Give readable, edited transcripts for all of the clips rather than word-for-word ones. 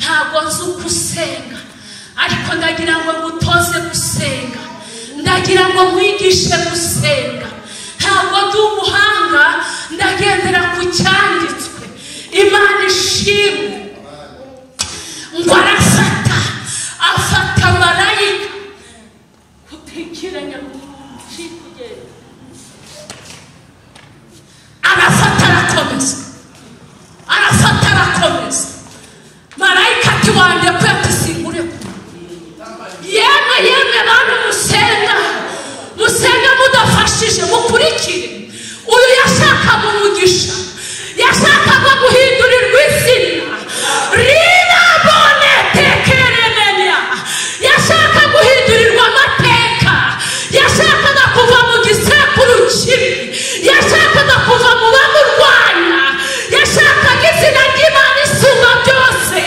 ntago nzi gusenga ariko ndagira ngo ngutoze gusenga ndagira ngo nkwigishe gusenga ntago ndi umuhanga ndagendera ku cyanditswe Imana ishimwe ngo afata marayika kutekeranya kugenda arafata arakomeza marayika ati wanjye kwete singure yemwe bantu musenga mudafashije mukurikire uyu yashakaga umugisha yashakaga guhindurirwa izina rirabone tekeremenya yashakaga guhindurirwa amateka yashakaga kuva mu gisekuru kibi yashakaga kuva mu bamurwanya yashakaga izina ry'Imana isumba byose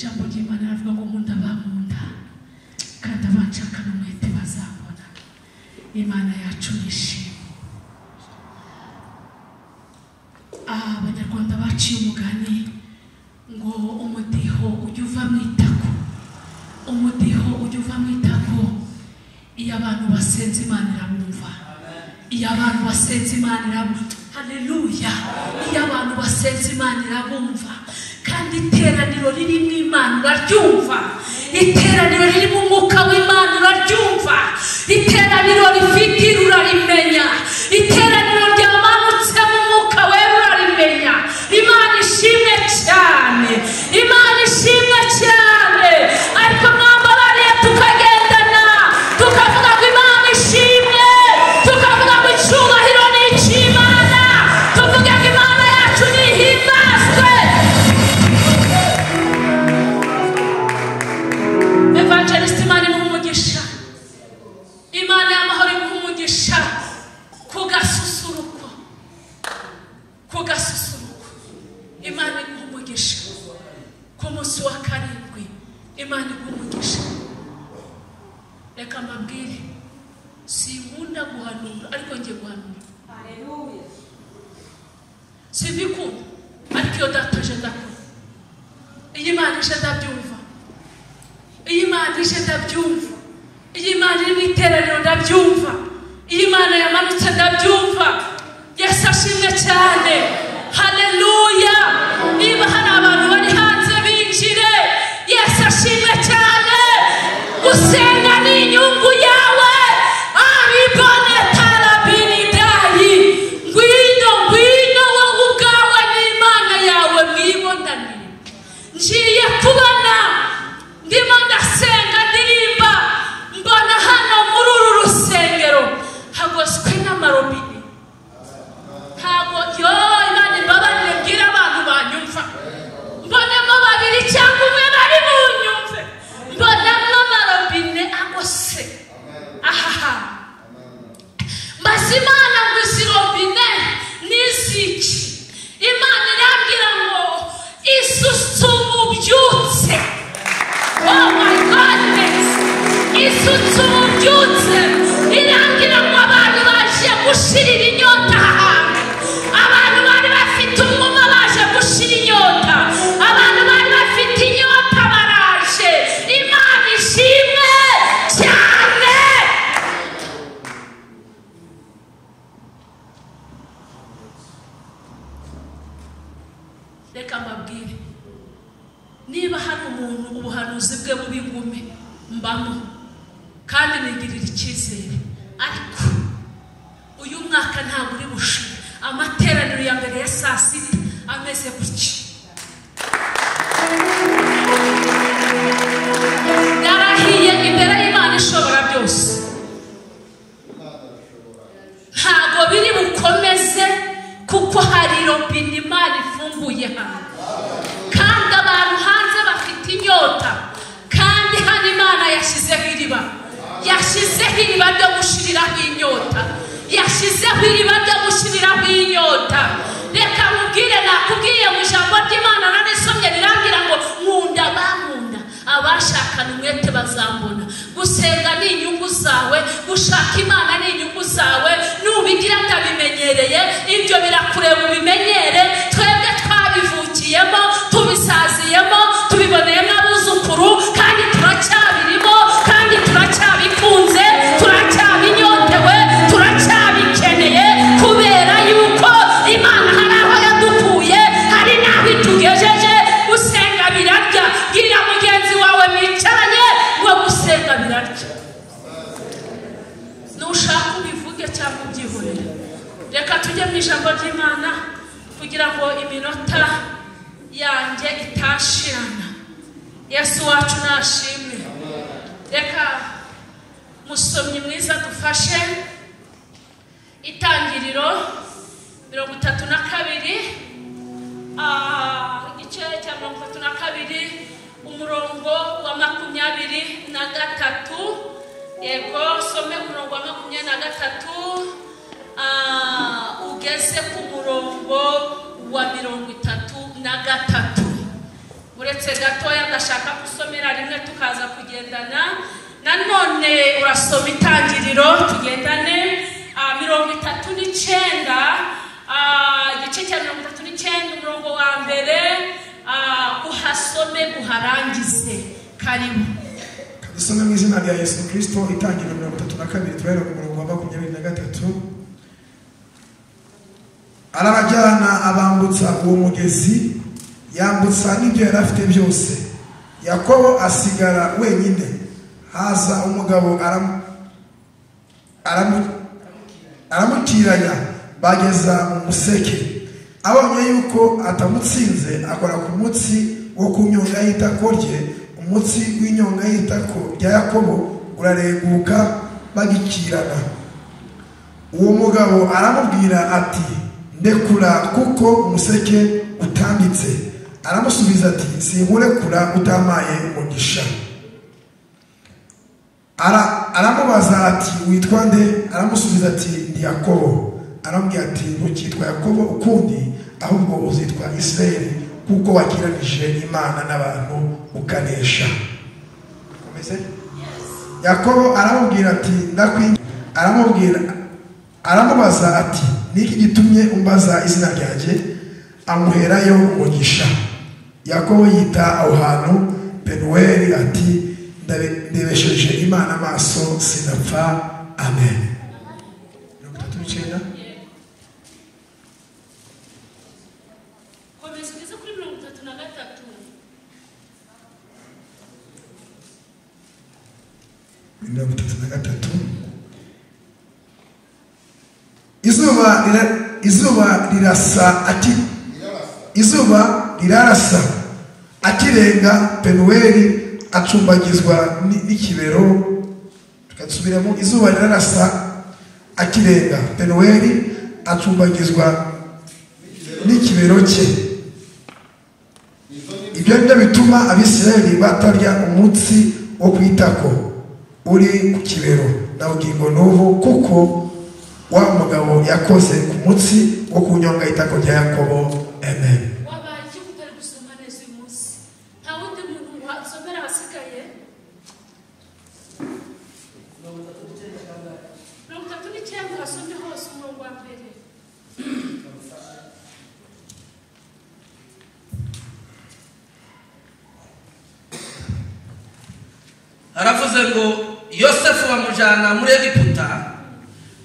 jambo ry'Imana ravuga ngo nkunda bankunda kandi abanshaka n'umwete bazabona. Imana yacu nishimye. Abanyarwanda baciye umugani ngo umudiho ujya uva mu itako, umudiho ujya uva mu itako. Iyo abantu basenze Imana irabumva, iyo abantu basenze Imana irabumva. Haleluya! Iyo abantu basenze Imana irabumva, kandi iteraniro ririmo Imana uraryumva, iteraniro ririmo umwuka w'Imana uraryumva, iteraniro rifite urarimenya, iteraniro ryamanutse mu mwuka wera urarimenya. Imana ishimwe cyane, Imana ishimwe cyane. Ariko mwambabariye tukagendana tukavuga ngo Imana ishimwe, tukavuga ngo icyubahiro ni icy'Imana, tuvuga ngo Imana yacu nihimbazwe. Evangelist Imana imuhumugisha, Imana y'amahoro imuhumugisha kugasusuruko, kugasusuruko. Imana imuhumugisha ku munsi wa karindwi, Imana imuhumugisha. Reka mbabwire, sinkunda guhanura ariko ngiye guhanura. Haleluya! Simbikunda ariko iyo dataje ndakora. Iyi Imana ije ndabyumva, iyi Imana ije ndabyumva, iyi Imana iri mu iteraniro ndabyumva, iyi Imana yamanutse ndabyumva. Yesu ashimwe cyane. Haleluya! Niba hari abantu bari hanze binjire. Yesu ashimwe cyane. Gusenga ni inyungu yawe. Aribone tarabinidayi. Ngwino wowe ubwawe n'Imana yawe mwibonanire. Ngiye kubona ndimo ndasenga ndirimba, mbona hano muri uru rusengero hagoswe n'amarobine. Ntabwo Imana imbabarire mbwira abantu banyumva, mbonamo babiri cyangwa umwe bari bunyumve, mbonamo amarobine agose. Ahaha, maze Imana ngo izi robine n'iziki. Imana irambwira ngo isutse umubyutse. Oh my goodness, isutse umubyutse. Irambwira ngo abantu baje gushirira inyota ahantu, abantu bari bafite umwuma baje gushira inyota, abantu bari bafite inyota baraje. Imana ishimwe cyane. Reka mbabwire, niba hari umuntu ubuhanuzi bwe buba ingume mbamo kandi nigirira icyizere, ariko uyu mwaka ntabwo uri bushira. Amateraniro ya mbere ya saa sita ameze gutya. Yarahiye imbere y'Imana ishobora byose, ntabwo biri bukomeze kuko hari robine Imana ifunguye hano, kandi abantu hanze bafite inyota. Kandi hano Imana yashyizeho iriba, yashyizeho iriba ryo gushiriraho inyota, yashyizeho iriba ryo gushiriraho inyota. Reka mubwire, nakubwiye mu ijambo ry'Imana narisomye rirambwira ngo nkunda bankunda, abashakana umwete bazambona. Gusenga ni inyungu zawe, gushaka Imana ni inyungu zawe. Nubigira ndabimenyereye, ibyo birakureba ubimenyere. Twebwe twabivukiyemo, tubisaziyemo, tubiboneyemo abuzukuru, kandi turacyabirimo, kandi turacyabikunze, turacyabinyotewe, turacyabikeneye, kubera yuko Imana hari aho yadukuye, hari n'aho itugejeje. Gusenga birarya. Bwira mugenzi wawe mwicaranye ngo gusenga birarya. Nushaka ubivuge cyangwa ubyihorere. Reka tujye mu ijambo ry'Imana kugira ngo iminota yanjye itashirana. Yesu wacu nashimwe. Reka musomyi mwiza dufashe Itangiriro 32, igice cya 32, umurongo wa 23. Yego, some umurongo wa 23 ugeze ku murongo wa 33. uretse gatoya ndashaka gusomera rimwe tukaza kugendana nanone urasoma Itangiriro tugendane 39 igice cya 39 umurongo wa mbere uhasome uharangize karibu dusome mu izina rya Yesu Kristo. Itangiriro 32 turahera ku murongo wa 23. Arabajyana abambutsa uwo mugezi, yambutsa n'ibyo yari afite byose. Yakobo asigara wenyine. Haza umugabo aramutiranya, bageza mu museke. Abonye yuko atamutsinze, akora ku mutsi wo kunyonga y'itako rye. Umutsi w'inyonga y'itako rya Yakobo urareguka bagikirana. Uwo mugabo aramubwira ati, ndekura kuko umuseke utambitse. Aramusubiza ati, sinkurekura utamaye umugisha. Aramubaza ati, witwa nde? Aramusubiza ati, ndi Yakobo. Aramubwira ati, ntukitwa Yakobo ukundi, ahubwo uzitwa Isirayeli, kuko wakiranije Imana n'abantu ukanesha. Komeze? Yakobo aramubwira ati, aramubaza ati, niki gitumye umbaza izina ryanjye? Amuherayo umugisha. Yakobo yita aho hantu Penueli ati, ndebesheje Imana amaso sinapfa. Amen. Izuba rirarasa akirenga Penueli acumbagizwa n'ikibero. Tukasubiramo, izuba rirarasa akirenga Penueli acumbagizwa n'ikibero cye. Ibyo nibyo bituma Abisirayeli batarya umutsi wo kwitako uri ku kibero na ugingo n'ubu, kuko wa mugabo yakoze ku mutsi wo kunyonga itako rya Yakobo. Amen. Aravuze ngo Yosefu bamujyana muri Egiputa.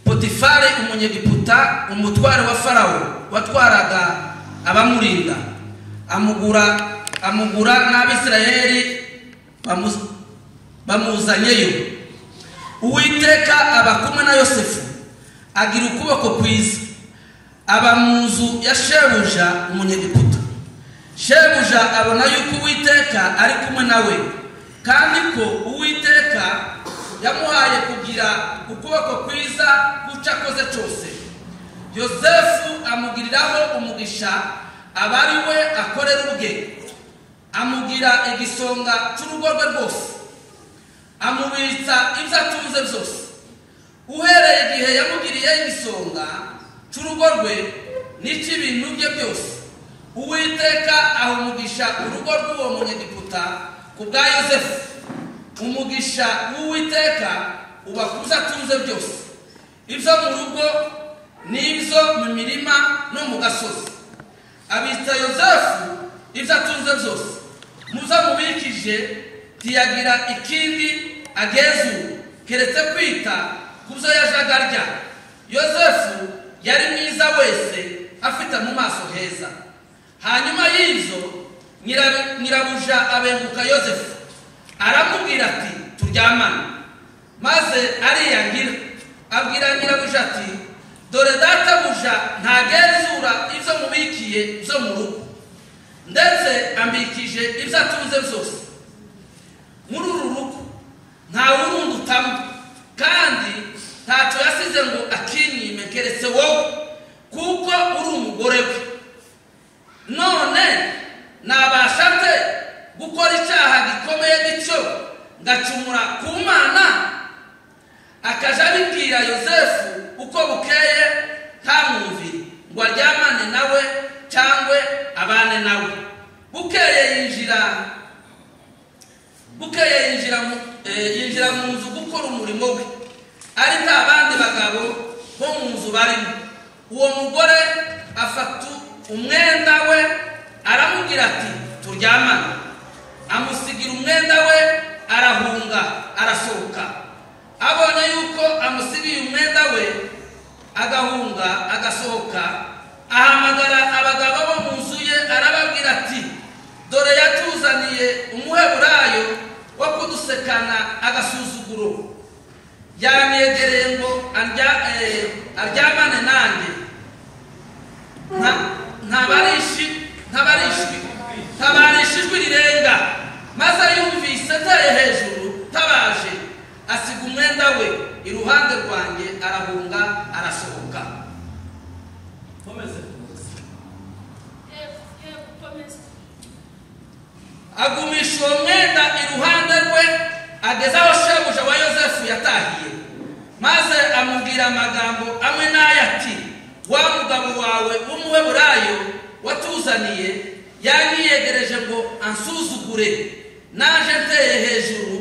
Potifari umunyegiputa, umutware wa Farawo watwaraga abamurinda, amugura n'Abisirayeli bamuzanyeyo. Uwiteka aba kumwe na Yosefu, agira ukuboko kwiza, aba mu nzu ya shebuja umunyegiputa. Shebuja abona yuko Uwiteka ari kumwe nawe, kandi ko Uwiteka yamuhaye kugira ukuboko kwiza kucakoze cyose. Yosefu amugiriraho umugisha, abari we akorera ubwe. Amugira igisonga cy'urugo rwe rwose, amubitsa ibyo atunze byose. Uhereye igihe yamugiriye igisonga cy'urugo rwe n'icy'ibintu bye byose, Uwiteka aha umugisha urugo rw'uwo munyegiputa ku bwa Yosefu. Umugisha w'Uwiteka uba ku byo atunze byose, ibyo mu rugo n'ibyo mu mirima no mu gasozi. Abitsa Yosefu ibyo atunze byose, muza mubikije ntiyagira ikindi agezura keretse kwita ku byo yajaga arya. Yosefu yari mwiza wese, afite mu maso heza. Hanyuma y'ibyo nyirabuja abenguka Yosefu, aramubwira ati, turyamane. Maze ariyangira, abwira nyirabuja ati, dore databuja ntagenzura ibyo mubikiye byo mu rugo, ndetse ambikije ibyo atunze byose. Muri uru rugo nta wurundi utamo, kandi ntacyo yasize ngo akinyime keretse wowe, kuko uri umugore we. None nabasha nte gukora icyaha gikomeye gityo ngacumura ku Mana? Akaja abibwira Yosefu uko bukeye, ntamwumvire ngo aryamane nawe cyangwa abane nawe. Bukeye yinjira barimo. Uwo mugore afata umwenda we aramubwira ati turyamane. Amusigira umwenda we arahunga arasohoka. Abonye yuko amusigiye umwenda we agahunga agasohoka, ahamagara abagabo bo mu nzu ye arababwira ati dore yatuzaniye umuheburayo wo kudusekana agasuzuguro. Yaramwegereye ngo aryamane nanjye. Ntabarishijwe rirenga, maze yumvise ateye hejuru tabaje, asiga umwenda we iruhande rwanjye arahunga arasohoka. Agumisha uwo mwenda iruhande rwe ageze aho shebuja wa Yosefu yatahiye, maze amubwira amagambo amwe n'aya ati wa mugabo wawe w'umuheburayo watuzaniye yanyiyegereje ngo ansuzugure, naje nteye hejuru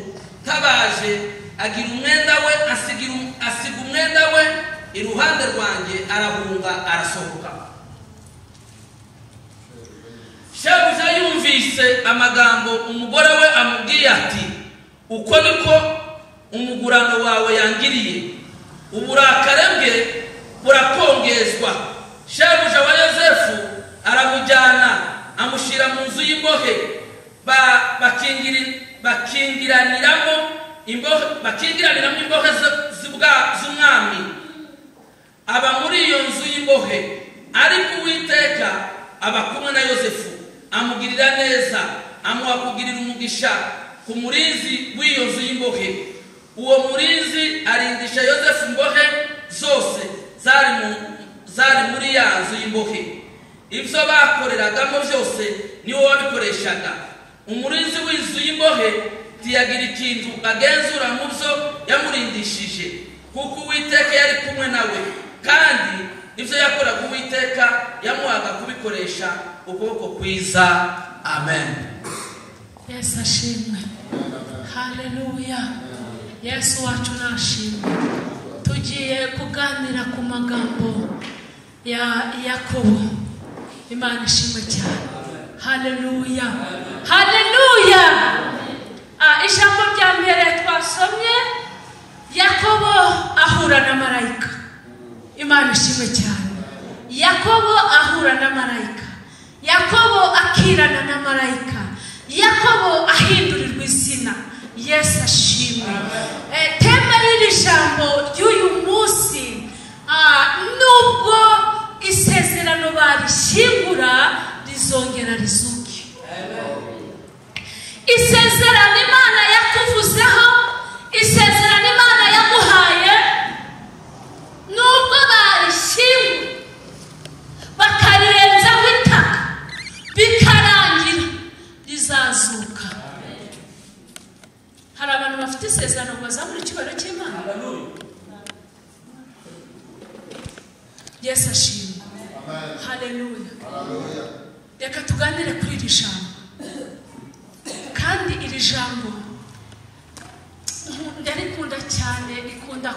tabaje agira umwenda we asiga umwenda we iruhande rwanjye arahunga arasohoka. Shebuja yumvise amagambo umugore we amubwiye ati uko niko umugurano wawe yangiriye, uburakare bwe burakongezwa. Shebuja wa Yosefu aramujyana amushyira mu nzu y'imbohe, bakingiraniramo imbohe z'umwami. Aba muri iyo nzu y'imbohe, ariko Uwiteka aba kumwe na Yosefu amugirira neza, amuha kugirira umugisha ku murinzi w'iyo nzu y'imbohe. Uwo murinzi arindisha Yosefu imbohe zose zari muri ya nzu y'imbohe. Ibyo bakoreragamo byose niwe wabikoreshaga. Umurinzi w'inzu y'imbohe ntiyagira ikintu agenzura mu byo yamurindishije, kuko Uwiteka yari kumwe nawe, kandi ibyo yakoraga Uwiteka yamuhaga kubikoresha ukuboko kwiza. Amen. Yesu ashimwe. Haleluya. Yesu wacu nashimwe. Tugiye kuganira ku magambo ya Yakobo. Imana ishimwe cyane. Haleluya. Haleluya. Ijambo rya mbere twasomye, Yakobo ahura na marayika. Imana ishimwe cyane. Yakobo ahura na marayika. Yakobo akirana na marayika. Yakobo ahindurirwa izina. Yesu ashimwe. Tema y'iri jambo ry'uyu munsi, nubwo isezerano barishyingura rizongera rizuke. Isezerano Imana yakuvuzeho, isezerano Imana yaguhaye, nubwo barishyingura bakarirenzaho itaka bikarangira, rizazuka. Hari abantu bafite isezerano ngo bazamure icyubahiro cy'Imana. Yesu ashimwe. Haleluya. Reka tuganire kuri iri jambo, kandi iri jambo ndarikunda cyane, rikunda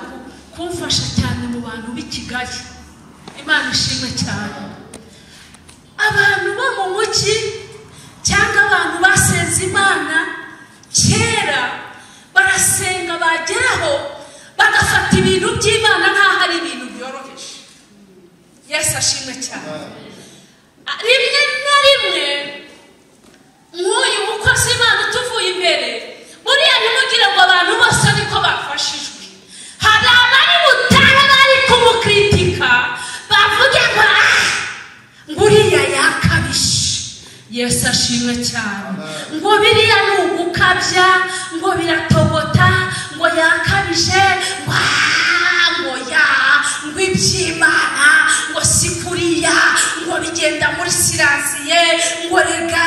kumfasha cyane mu bantu b'i Kigali. Imana ishimwe cyane. Abantu bo mu mujyi cyangwa abantu basenze Imana kera, barasenga bageraho bagafata ibintu by'Imana nk'aho ari ibintu byoroheje. Yesu ashimwe cyane. Rimwe na rimwe nk'uyu mukozi Imana tuvuye imbere, buriya ntimugire ngo abantu bose niko bafashijwe. Hari abari butahe bari kumukritika bavuge ngo uriya yakabishe. Yesu ashimwe cyane. Ngo biriya ni ugukabya, ngo biratogota, ngo yakabije, ngo iby'Imana, ngo si kuriya, ngo bigenda muri siransiye, ngo rega,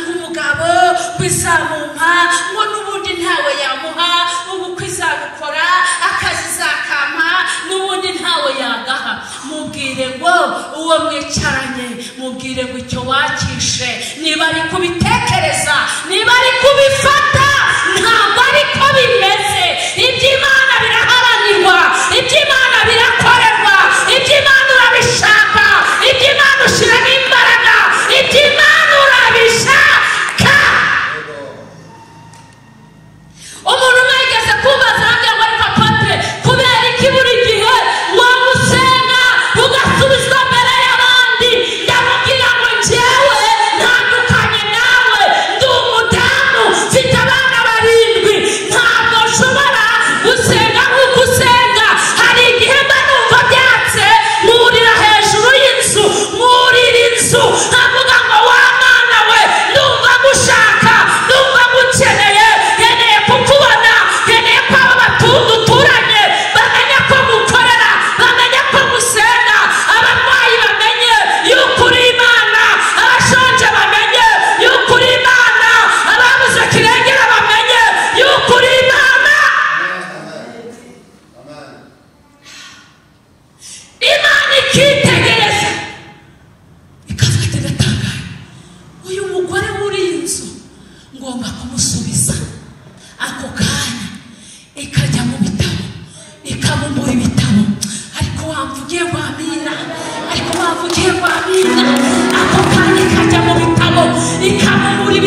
ngo umugabo kwizamumpa, ngo n'ubundi ntawe yamuha, ubukwe izabukora, akazi zakampa, n'ubundi ntawe yagaha. Mubwire ngo uwo mwicaranye, mubwire ngo icyo wakishe, niba ari kubitekereza, niba ari kubifata, ntabwo ariko bimeze. Iby'Imana biraharanirwa, iby'Imana birakorerwa, iby'Imana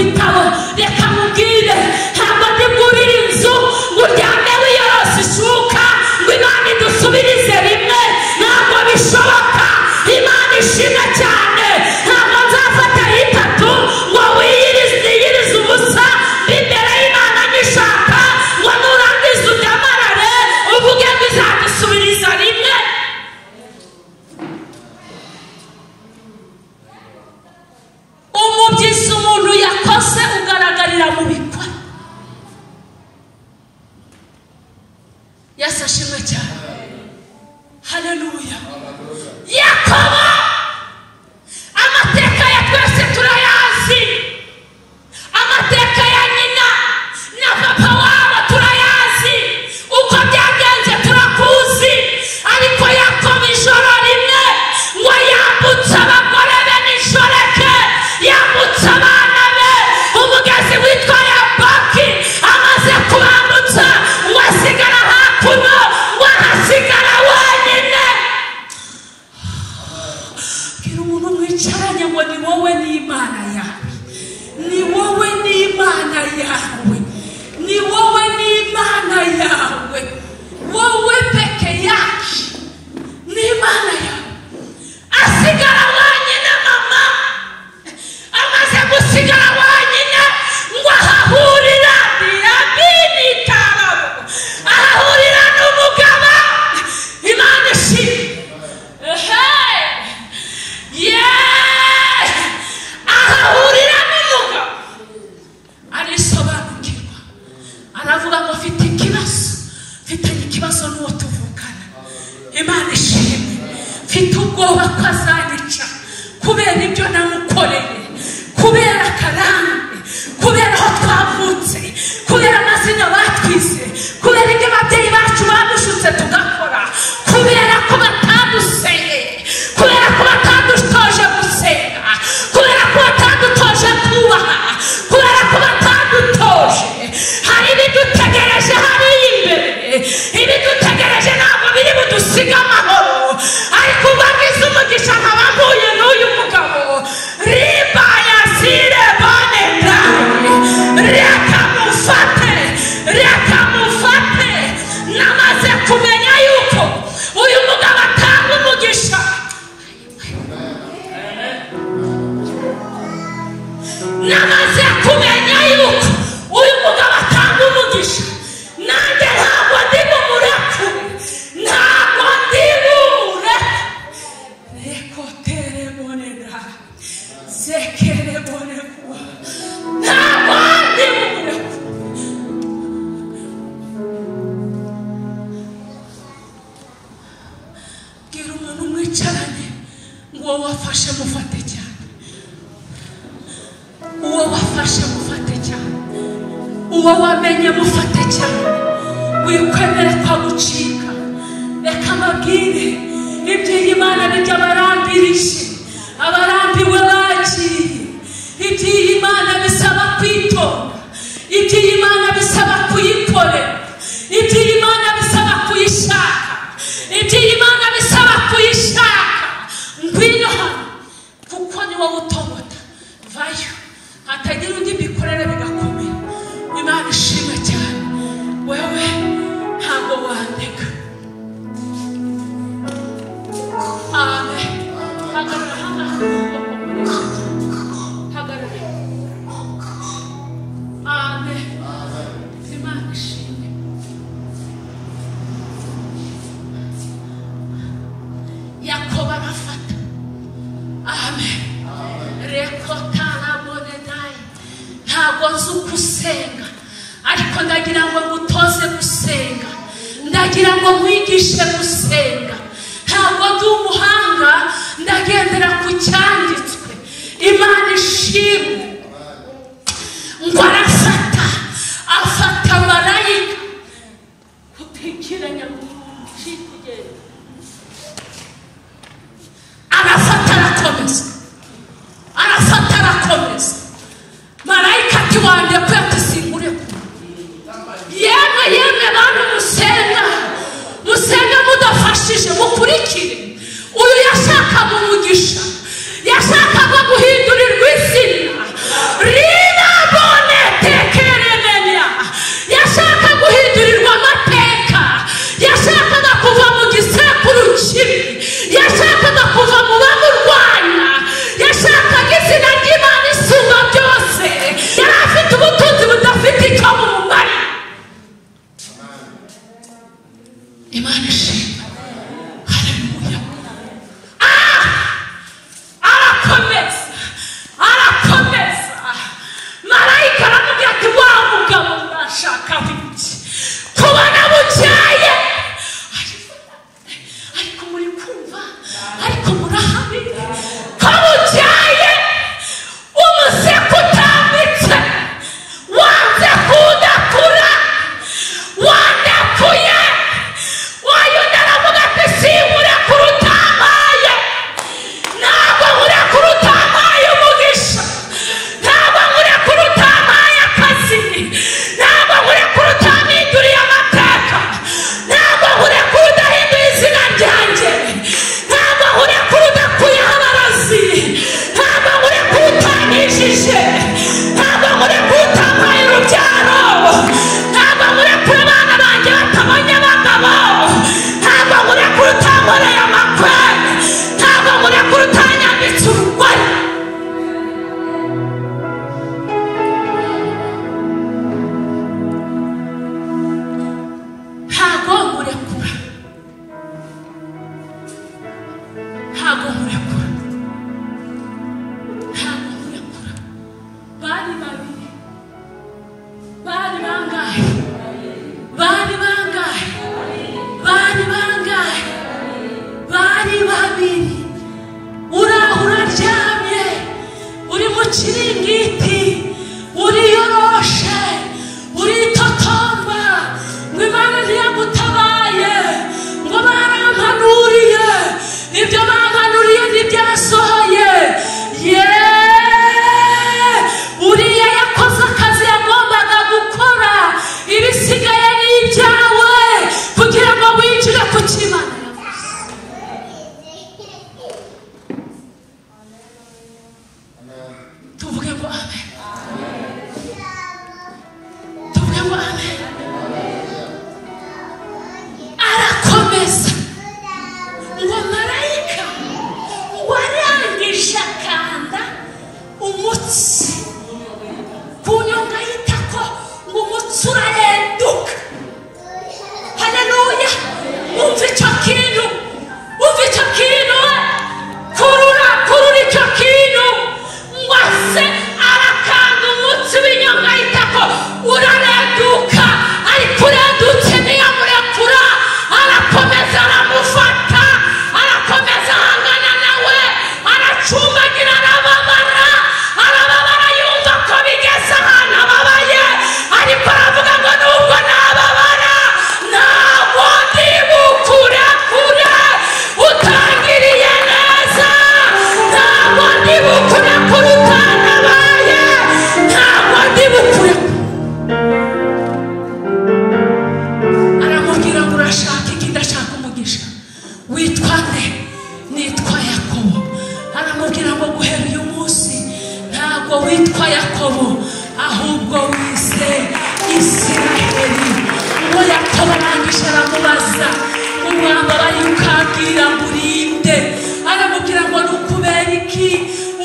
ibitabo reka mubwire ntabwo ndi bwurire inzu ngo uryame wiyorose ishuka ngo Imana idusubirize rimwe ntabwo bishoboka Imana ishimwe cyane ntabwo nzafata itatu ngo wiyirize ubusa imbere y'Imana nyishaka ngo nurangiza udamarare uvuge ngo izadusubiriza rimwe. Umubyizi umuntu yakoze ugaragarira mu bikwa. Yesu ashimwe cyane. Haleluya. Yakobo amateka ya twese turayazi, amateka ya nyina na papa wabo turayazi, uko byagenze turakuzi, ariko Yakobo ijoro rimwe ngo yambutse abagore be n'inshoreke, yambutse abana be umugezi witwa Yabaki, amaze kubambutsa ngo asigara hakuno ngo ahasigara wenyine. Bwira umuntu mwicaranye ngo ni wowe n'Imana yawe, ni wowe n'Imana yawe, ni wowe n'Imana yawe, wowe peke yake n'Imana yawe. Asigara wenyine mama, amaze gusigara wenyine ngo ahahurira Diyabini Karabo, ahahurira n'umugabo. Imana ishimwe. Ahahurira n'umugabo arisobanukirwa, aravuga ngo afite ikibazo, mfitanye ikibazo n'uwo tuvukana. Imana ishimwe. Mfite ubwoba ko azanyica kubera ibyo namukoreye, kubera akarande, kubera aho twavutse, kubera amazina batwise, kubera ibyo ababyeyi bacu badushutse tugakora, kubera ko batadusengeye, kubera ko batadutoje gusenga, kubera ko batadutoje kubaha, kubera ko batadutoje. Hari ibidutegereje hariya imbere, ibidutegereje ntabwo biri budusiga amahoro, ariko ubagize umugisha nkaba mpuye n'uyu mugabo. Riba yasire bane ndani, reka mufate, namaze kumenya yuko uyu mugabo atanga umugisha. Namaze kumenya yuko uyu mugabo atanga umugisha. Nanjye ntabwo ndi bumurekure, ntabwo ndi bumurekure. Reko terebonera zekere bonekuwa, ntabwo ndi bumurekure. Bwira umuntu mwicaranye ngo uwo wafashe mufate cyane, uwo wafashe mufate cyane, uwo wamenye mufate cyane, wikwemere kwa gucika. Reka mbabwire iby'iyi Mana bijya abarambirije, abarambiwe bagiye. Iby'iyi Mana bisaba kwitonda, iby'iyi Mana bisaba kuyikorera, iby'iyi Mana bisaba kuyishaka, iby'iyi Mana bisaba kuyishaka. Ngwino hano kuko ni wowe utogota, vayo hatagira undi bikorere bigakomera. Imana ishimwe cyane. Wewe ntabwo wandeka. Amen. Hagarara hano, hagarara. Amen. Imana ishimwe. Yakobo arafata. Amen. Ntabwo nzi uko usenga, ariko ndagira ngo ngutoze gusenga, ndagira ngo nkwigishe gusenga. Ntabwo ndi umuhanga, ndagendera ku cyanditswe. Imana ishimwe. Ngo afata marayika kutikiranya kugenda, arafata arakomeza. Marayika ati wanjye ko yatisingure ku yemwe bantu musenga mudafashije mukurikire. Uyu yashakaga umugisha, yashakaga guhindurirwa izina. Rina ariko murahabi ko mubyaye umuseko utambitse wanze kudakura wandakuye wayundi aravuga ati sinkure kurutamaye ntabwo nkure kurutamaye umugisha ntabwo nkure kurutamaye akazi ntabwo nkure kurutaminduriye amateka ntabwo nkure kurudahinduye izina ryanjye ntabwo nkure kurudakuyeho abarozi ntabwo nkure kurutangishije ntabwo nkure kurutamaye urubyaro ntabwo nkure kuri abana banjye batabonye abagabo ntabwo nkure kurutankoreye amakwe ntabwo nkure kurutanyambitse urugori ntabwo nkurekura ntabwo nkurekura ntabwo nkurekura bari babiri bari bangahe bari bangahe bari bangahe bari babiri uraho uraryamye uri mu kiringiti uriyoroshe uritotomba ngo Imana ntiyagutabaye ngo barampanuriye ibyo bampanuriye ntibyasohoye uriya yakoze akazi yagombaga gukora ibisigaye ni ibyawe kugira ngo winjire ku Imana yavuze. Tuvuge ngo amen. Tuvuge ngo amen. Arakomeza ngo marayika warangije akanda umutsi ku nyonga y'itako ngo umutsi urarenduka. Haleluya. Umva icyo kintu kurura icyo kintu ngo ase arakanda umutsi w'inyonga y'itako urarenduka ariko urendutse ntiyamurekura arakomeza aramufata arakomeza ahangana nawe aracumbagira arababara yumva ko bigeze ahantu ababaye ariko aravuga ngo nubwo nababara ntabwo ndi bukurekure utangiriye neza ntabwo ndi bukurekure utanabaye ntabwo ndi bukurekure. Aramubwira ngo urashaka iki? Ndashaka umugisha. Witwa nde? Nitwa Yakobo. Aramubwira ngo guhera uyu munsi ntabwo witwa Yakobo ahubwo wise Isiraheli. Ngo Yakobo arangije aramubaza ngo wambaye ukabwira ngo urinde. Aramubwira ngo ni ukubera iki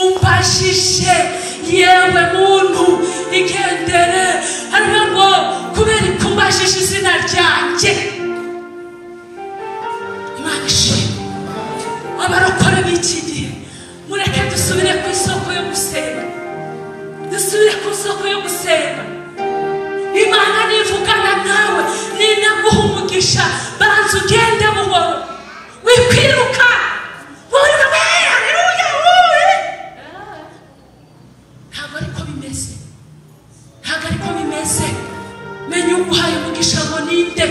umbajije yewe muntu igendere. Aravuga ngo kubera ko umbajije izina ryanjye. Imana ishimwe. Abarokore b'iki gihe mureke dusubire ku isoko yo gusenga, dusubire ku isoko yo gusenga. Imana nivugana nawe ninaguha umugisha banza ugende buhoro wikwiruka. Ntabwo ariko bimeze, ntabwo ariko bimeze. Menya uguhaye umugisha ngo ninde.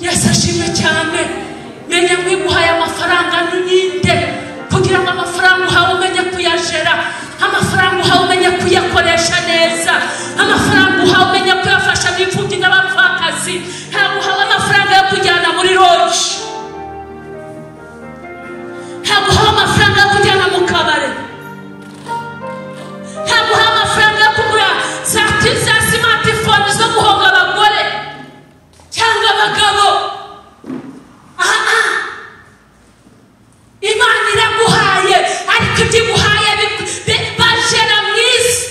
Yesu ashimwe cyane. Menya ngo iguhaye amafaranga ninde kugira ngo amafaranga uhawe umenye kuyajera, amafaranga uhawe umenye kuyakoresha neza, amafaranga uhawe umenye kuyafasha n'imfubyi n'abapfakazi. Ntabwo uhawe amafaranga yo kujyana muri loji, ntabwo uhawe amafaranga yo kujyana mu kabari, ntabwo uhawe amafaranga yo kugura za smartphone zo guhonga abagore cyangwa abagabo. Imana iraguhaye ariko ibyo iguhaye bajera mwiza,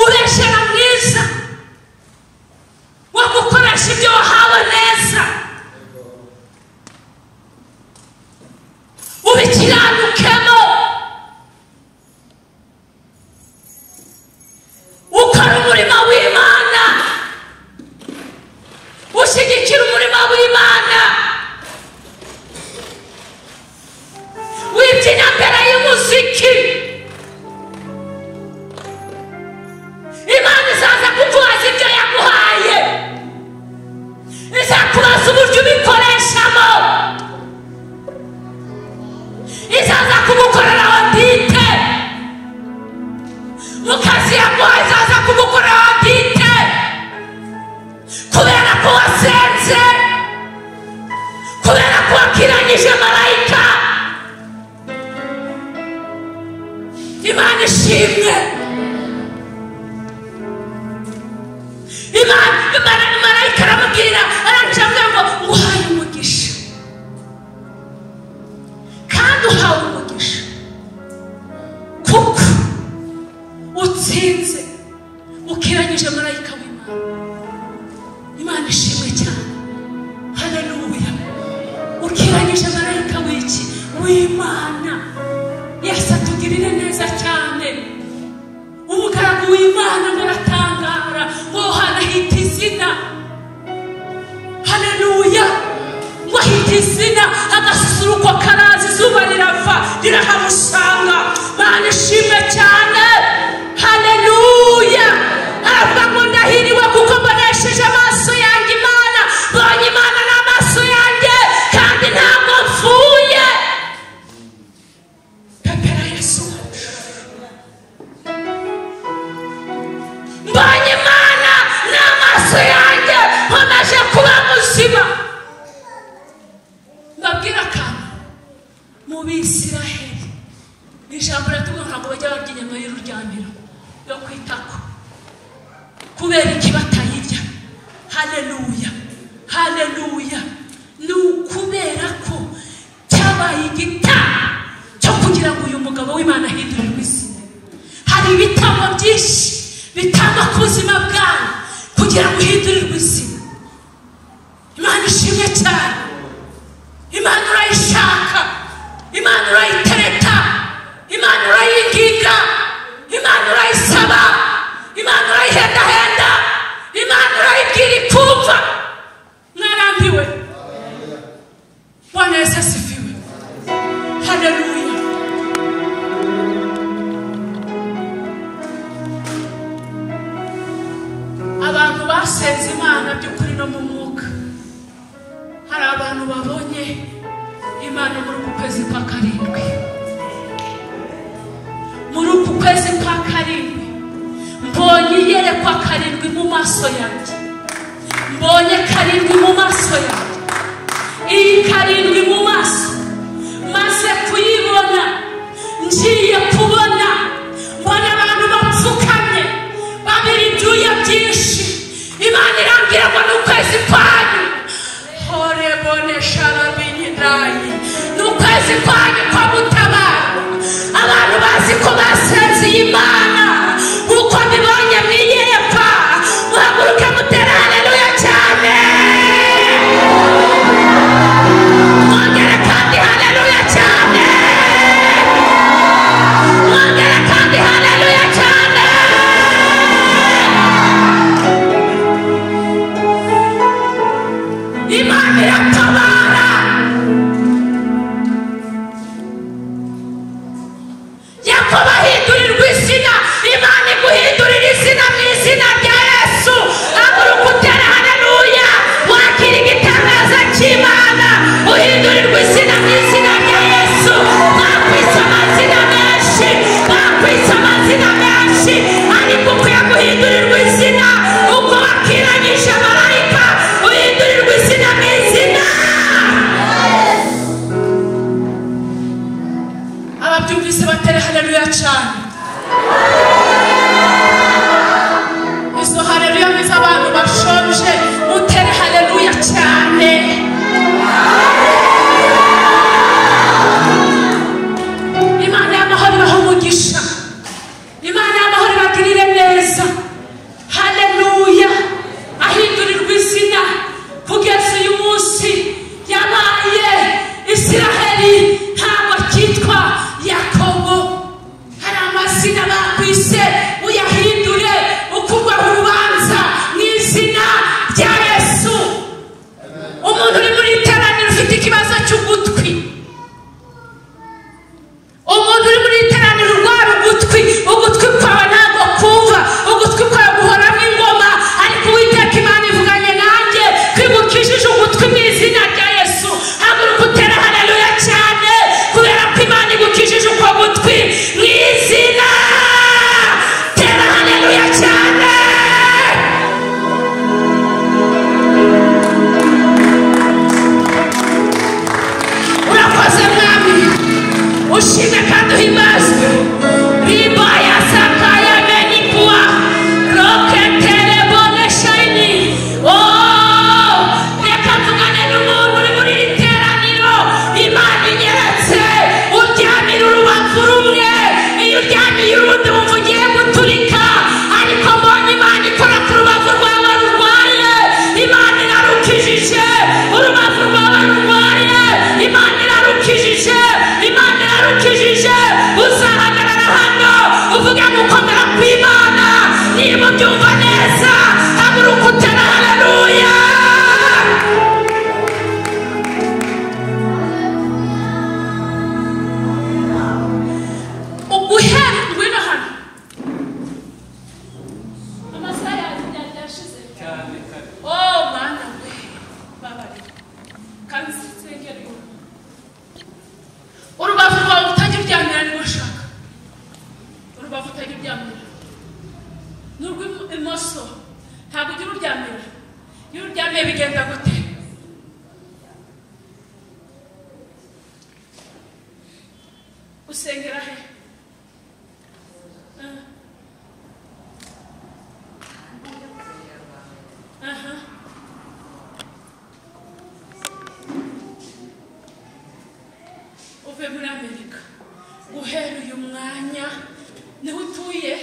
ureshera mwiza wo gukoresha ibyo wahawe neza, ubikiranukemo ukora umurimo w'Imana, ushyigikira umurimo w'Imana. ukomeze kubera ko wakiranyije marayika. Imana ishimwe. Marayika aramubwira arangije ngo uhaye umugisha kandi uhawe umugisha kuko utsinze ukiranyije marayika w'Imana. Imana ishimwe cyane. Haleluya. Ukiranyije marayika w'iki w'Imana. Yesu atugirire neza cyane. Umugaragu w'Imana aratangara ngo hanahita izina. Haleluya. Ngo ahita izina agasusuruko karaza izuba rirava rirahamusanga. Imana ishimwe cyane. Haleluya. Aravuga ngo ndahiriwe kuko mbonesheje amaso yanjye Imana. Mbonye Imana n'amaso yanjye kandi ntabwo mfuye. Pepera Yesu. Mbonye Imana n'amaso yanjye nkomeje kuba muzima. Mbabwira akantu mu Bisiraheli ijambo ratuvuga ngo bajya barya inyama y'ururyamiro yo kwitako kubera iki batayirya. Haleluya. Haleluya. Ni ukubera ko cyabaye igitambo cyo kugira ngo uyu mugabo w'Imana ahindurirwe izina. Hari ibitambo byinshi bitamba ku buzima bwawe kugira ngo uhindurirwe izina. Imana ishimwe cyane. Imana urayishaka. Imana urayitereta. Imana urayinginga. Imana urayisaba. Imana urayihendahenda. Imana urayibwira ikumva. Mwarambiwe. Bwana Yesu asifiwe. Haleluya. Abantu basenze Imana by'ukuri no mu mwuka. Hari abantu babonye Imana muri uku kwezi kwa karindwi. Muri uku kwezi kwa karindwi mbonye iyerekwa karindwi mu maso yanjye. Mbonye karindwi mu maso yanjye. Iyi karindwi mu maso maze kuyibona ngiye kubona mbona abantu bapfukamye babiri ibyuya byinshi. Imana irambwira ngo ni ukwezi kwanyu. Horebone sharabinyirayi. Ni ukwezi kwanyu kwa gutabarwa. Abantu bazi ko basenze Imana kuko mbibonye mu iyerekwa. Muhaguruke mutere haleluya cyane. Mwongere kandi haleluya cyane. Mwongere kandi haleluya cyane. Imana iratabara. Yakobo ahindurirwa izina. Imana iguhindurira izina mu izina rya Yesu. Haguruka utere haleluya. Wakira igitangaza cy'Imana. Uhindurirwa izina mu izina rya Yesu. Mwakwise amazina menshi. Mwakwise amazina menshi. Ariko ukwiye guhindurirwa izina uko wakiranyije marayika. Uhindurirwa izina mu izina. Ababyumvise batere haleluya cyane. Izo haleluya ni z'abantu bashonje. Mutere haleluya cyane. Imana y'amahoro ibahe umugisha. Imana y'amahoro ibagirire neza. Haleluya. Ahindurirwa izina kugeza uyu munsi yabaye Isiraheli ntabwo cyitwa Yakobo. Hari usengera he? Uve muri Amerika guhera uyu mwanya niho utuye,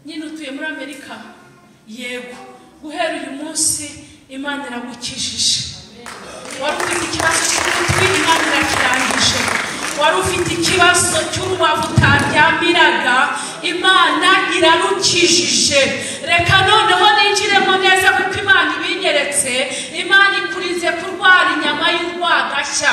nyine utuye muri Amerika. Yego, guhera uyu munsi Imana iragukijije. Wari ufite ikibazo cy'umutwe, Imana irakirangije. Wari ufite ikibazo cy'urubavu utaryamiraga, Imana irarukijije. Reka noneho ninjiremo neza kuko Imana ibinyeretse. Imana ikurize kurwara inyama y'urwagashya.